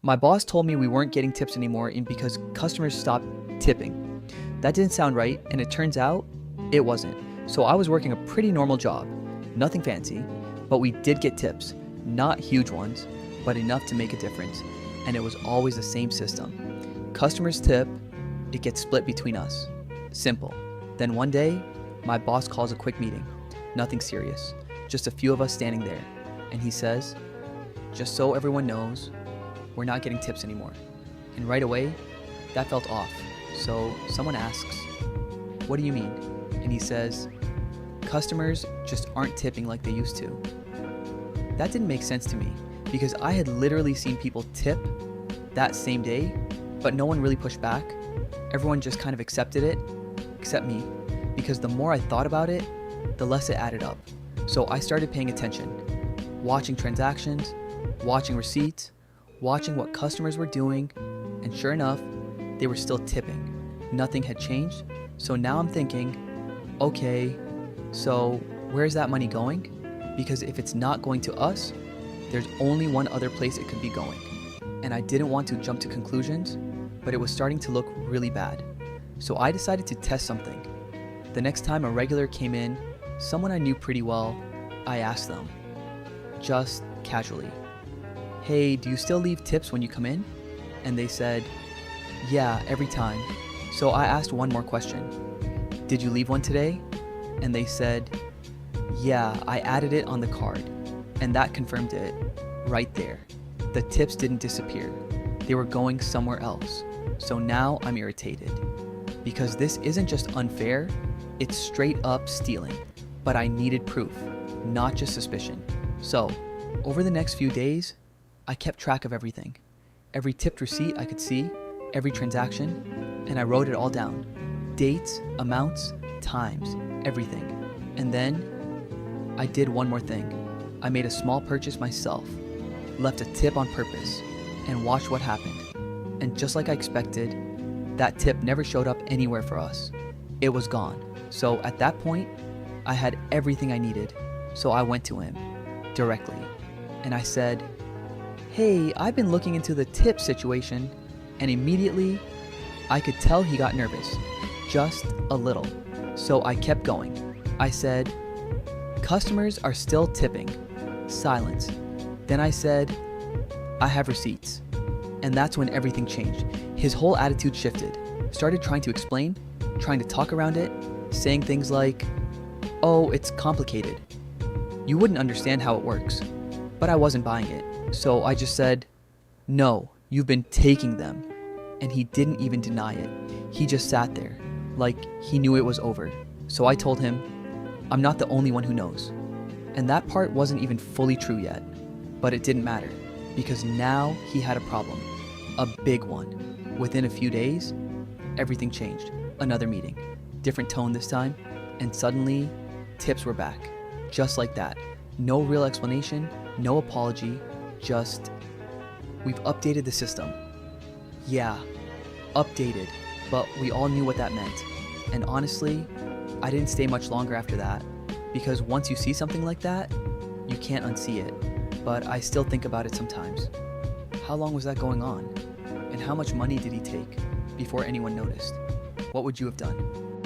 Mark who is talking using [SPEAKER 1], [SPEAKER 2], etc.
[SPEAKER 1] My boss told me we weren't getting tips anymore because customers stopped tipping. That didn't sound right, and it turns out it wasn't. So I was working a pretty normal job, nothing fancy, but we did get tips. Not huge ones, but enough to make a difference. And it was always the same system. Customers tip, it gets split between us. Simple. Then one day, my boss calls a quick meeting. Nothing serious, just a few of us standing there. And he says, just so everyone knows, we're not getting tips anymore. And right away, that felt off. So someone asks, what do you mean? And he says, customers just aren't tipping like they used to. That didn't make sense to me because I had literally seen people tip that same day, but no one really pushed back. Everyone just kind of accepted it, except me, because the more I thought about it, the less it added up. So I started paying attention, watching transactions, watching receipts, watching what customers were doing, and sure enough, they were still tipping. Nothing had changed, so now I'm thinking, okay, so where's that money going? Because if it's not going to us, there's only one other place it could be going. And I didn't want to jump to conclusions, but it was starting to look really bad. So I decided to test something. The next time a regular came in, someone I knew pretty well, I asked them, just casually, hey, do you still leave tips when you come in? And they said, yeah, every time. So I asked one more question. Did you leave one today? And they said, yeah, I added it on the card. And that confirmed it right there. The tips didn't disappear. They were going somewhere else. So now I'm irritated. Because this isn't just unfair, it's straight up stealing. But I needed proof, not just suspicion. So, over the next few days, I kept track of everything. Every tipped receipt I could see, every transaction, and I wrote it all down. Dates, amounts, times, everything. And then, I did one more thing. I made a small purchase myself, left a tip on purpose, and watched what happened. And just like I expected, that tip never showed up anywhere for us. It was gone. So at that point, I had everything I needed. So I went to him, directly, and I said, hey, I've been looking into the tip situation, and immediately, I could tell he got nervous, just a little. So I kept going. I said, customers are still tipping. Silence. Then I said, I have receipts. And that's when everything changed. His whole attitude shifted. Started trying to explain, trying to talk around it, saying things like, oh, it's complicated. You wouldn't understand how it works. But I wasn't buying it. So I just said, no, you've been taking them. And he didn't even deny it. He just sat there, like he knew it was over. So I told him, I'm not the only one who knows. And that part wasn't even fully true yet. But it didn't matter, because now he had a problem. A big one. Within a few days, everything changed. Another meeting. Different tone this time. And suddenly, tips were back. Just like that. No real explanation, no apology, just, we've updated the system. Yeah, updated, but we all knew what that meant. And honestly, I didn't stay much longer after that, because once you see something like that, you can't unsee it. But I still think about it sometimes. How long was that going on? And how much money did he take before anyone noticed? What would you have done?